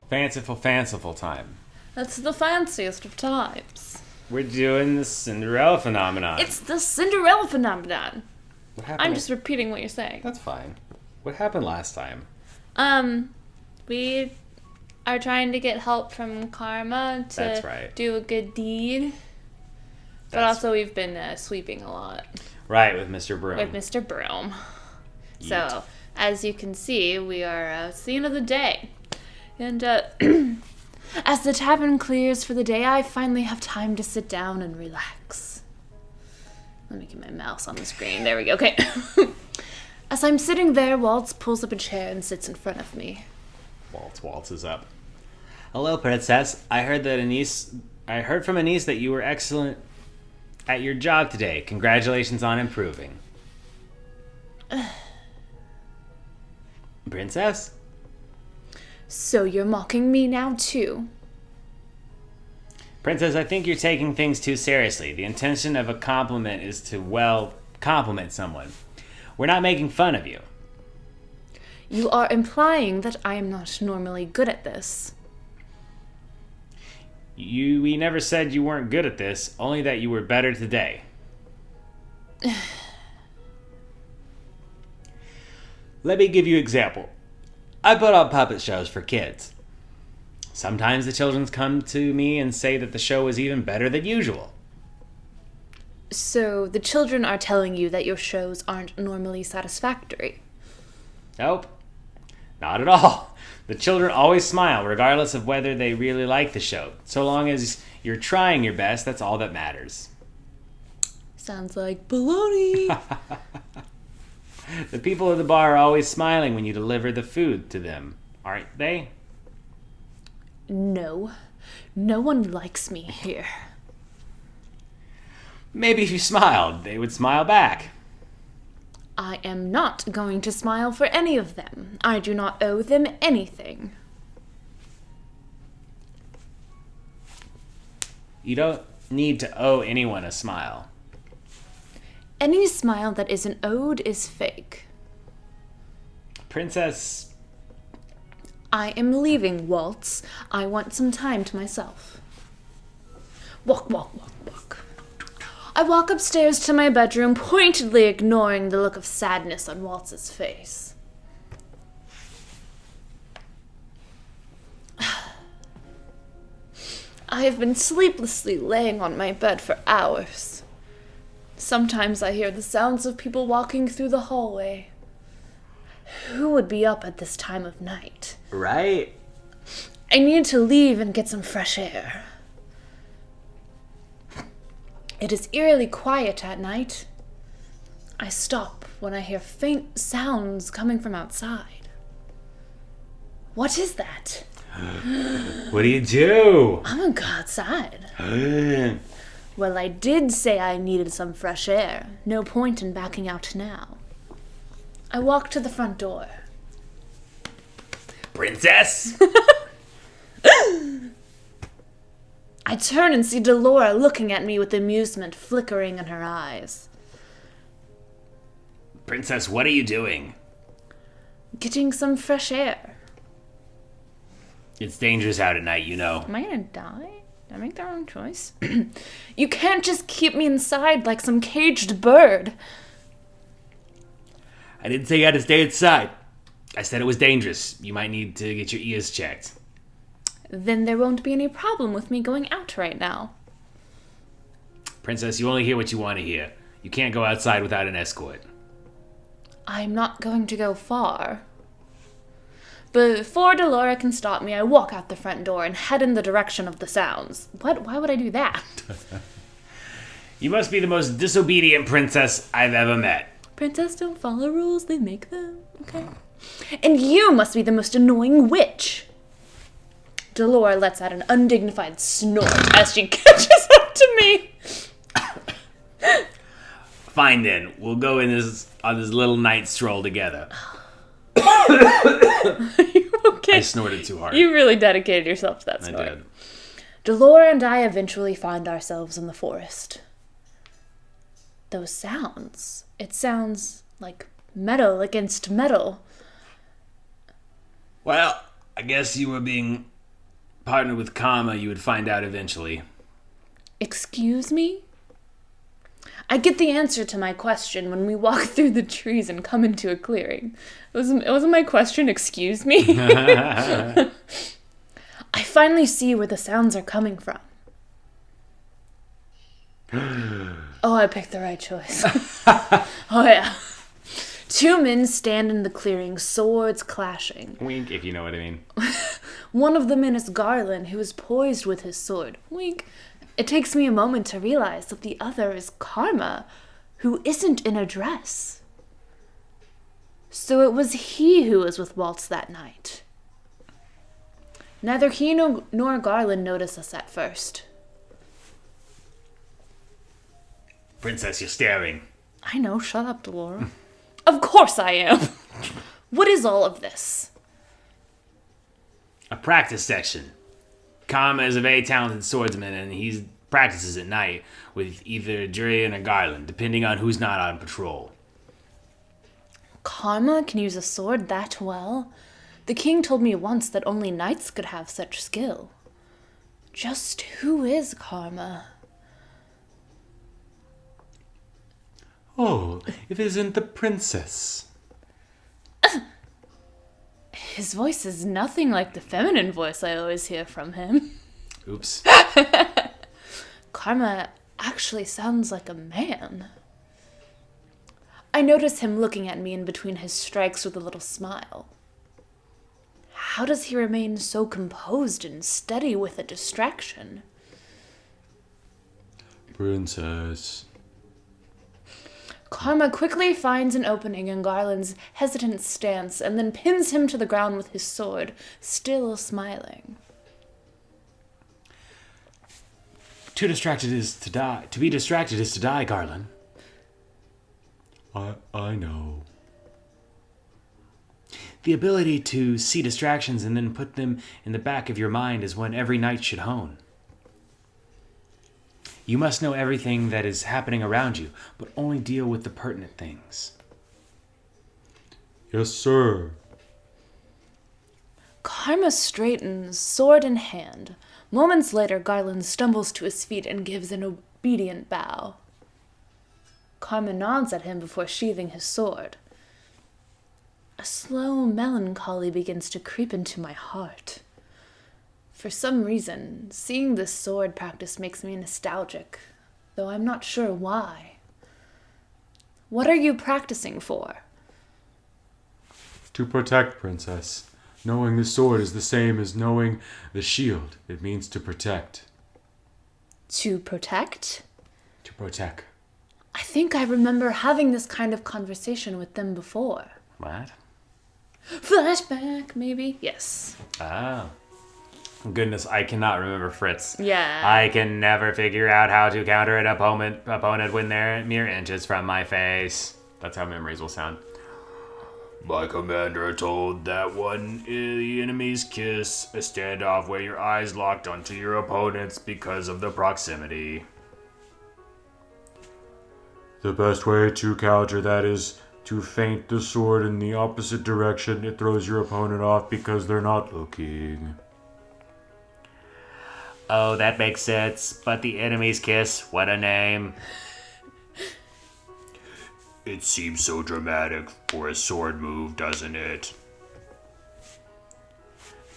Fanciful time. That's the fanciest of times. We're doing the Cinderella phenomenon. It's the Cinderella phenomenon. What happened? I'm just repeating what you're saying. That's fine. What happened last time? We are trying to get help from Karma That's to right. do a good deed. But also we've been sweeping a lot. Right, with Mr. Broom. With Mr. Broom. So, as you can see, we are scene of the day. And as the tavern clears for the day, I finally have time to sit down and relax. Let me get my mouse on the screen. There we go. Okay. As I'm sitting there, Waltz pulls up a chair and sits in front of me. Waltz is up. Hello, Princess. I heard from Anise that you were excellent at your job today. Congratulations on improving. Princess? So you're mocking me now, too? Princess, I think you're taking things too seriously. The intention of a compliment is to, well, compliment someone. We're not making fun of you. You are implying that I am not normally good at this. We never said you weren't good at this, only that you were better today. Let me give you an example. I put on puppet shows for kids. Sometimes the children come to me and say that the show is even better than usual. So the children are telling you that your shows aren't normally satisfactory. Nope. Not at all. The children always smile, regardless of whether they really like the show. So long as you're trying your best, that's all that matters. Sounds like baloney. The people at the bar are always smiling when you deliver the food to them, aren't they? No. No one likes me here. Maybe if you smiled, they would smile back. I am not going to smile for any of them. I do not owe them anything. You don't need to owe anyone a smile. Any smile that isn't owed is fake. Princess... I am leaving, Waltz. I want some time to myself. Walk, walk, walk, walk. I walk upstairs to my bedroom, pointedly ignoring the look of sadness on Waltz's face. I have been sleeplessly laying on my bed for hours. Sometimes I hear the sounds of people walking through the hallway. Who would be up at this time of night? Right? I need to leave and get some fresh air. It is eerily quiet at night. I stop when I hear faint sounds coming from outside. What is that? What do you do? I'm gonna go outside. Well, I did say I needed some fresh air. No point in backing out now. I walk to the front door. Princess? I turn and see Delora looking at me with amusement flickering in her eyes. Princess, what are you doing? Getting some fresh air. It's dangerous out at night, you know. Am I gonna die? Did I make the wrong choice? You can't just keep me inside like some caged bird. I didn't say you had to stay inside. I said it was dangerous. You might need to get your ears checked. Then there won't be any problem with me going out right now. Princess, you only hear what you want to hear. You can't go outside without an escort. I'm not going to go far. Before Delora can stop me, I walk out the front door and head in the direction of the sounds. What? Why would I do that? You must be the most disobedient princess I've ever met. Princess don't follow rules, they make them. Okay. And you must be the most annoying witch. Delora lets out an undignified snort as she catches up to me. Fine then, we'll go on this little night stroll together. Are you okay? I snorted too hard. You really dedicated yourself to that snort. I did. Delora and I eventually find ourselves in the forest. Those sounds. It sounds like metal against metal. Well, I guess you were being partnered with Karma, you would find out eventually. Excuse me? I get the answer to my question when we walk through the trees and come into a clearing. It wasn't my question, excuse me? I finally see where the sounds are coming from. Oh, I picked the right choice. Oh, yeah. Two men stand in the clearing, swords clashing. Wink, if you know what I mean. One of the men is Garland, who is poised with his sword. Wink. It takes me a moment to realize that the other is Karma, who isn't in a dress. So it was he who was with Waltz that night. Neither he nor Garland noticed us at first. Princess, you're staring. I know, shut up, Delora. Of course I am. What is all of this? A practice section. Karma is a very talented swordsman, and he practices at night with either Durian or Garland, depending on who's not on patrol. Karma can use a sword that well? The king told me once that only knights could have such skill. Just who is Karma? Oh, it isn't the princess. His voice is nothing like the feminine voice I always hear from him. Oops. Karma actually sounds like a man. I notice him looking at me in between his strikes with a little smile. How does he remain so composed and steady with a distraction? Princess. Karma quickly finds an opening in Garland's hesitant stance and then pins him to the ground with his sword, still smiling. To be distracted is to die, Garland. I know. The ability to see distractions and then put them in the back of your mind is what every knight should hone. You must know everything that is happening around you, but only deal with the pertinent things. Yes, sir. Karma straightens, sword in hand. Moments later, Garland stumbles to his feet and gives an obedient bow. Karma nods at him before sheathing his sword. A slow melancholy begins to creep into my heart. For some reason, seeing this sword practice makes me nostalgic, though I'm not sure why. What are you practicing for? To protect, Princess. Knowing the sword is the same as knowing the shield. It means to protect. To protect? To protect. I think I remember having this kind of conversation with them before. What? Flashback, maybe? Yes. Oh. Goodness, I cannot remember Fritz. Yeah. I can never figure out how to counter an opponent when they're mere inches from my face. That's how memories will sound. My commander told that one the enemy's kiss, a standoff where your eyes locked onto your opponents because of the proximity. The best way to counter that is to feint the sword in the opposite direction. It throws your opponent off because they're not looking. Oh, that makes sense. But the enemy's kiss, what a name. It seems so dramatic for a sword move, doesn't it?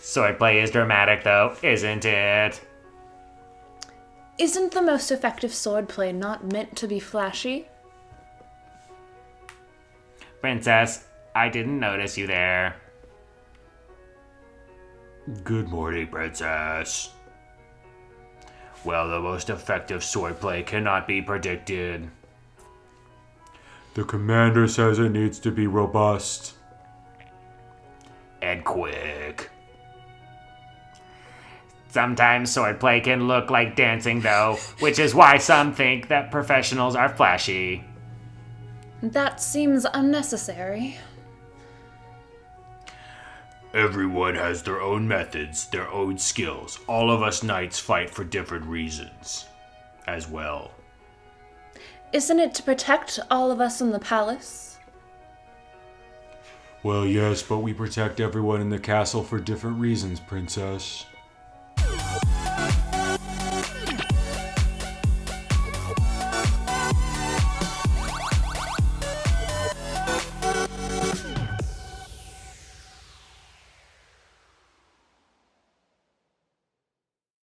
Swordplay is dramatic, though, isn't it? Isn't the most effective swordplay not meant to be flashy? Princess, I didn't notice you there. Good morning, Princess. Well, the most effective swordplay cannot be predicted. The commander says it needs to be robust. And quick. Sometimes swordplay can look like dancing, though, which is why some think that professionals are flashy. That seems unnecessary. Everyone has their own methods, their own skills. All of us knights fight for different reasons as well. Isn't it to protect all of us in the palace? Well, yes, but we protect everyone in the castle for different reasons, Princess.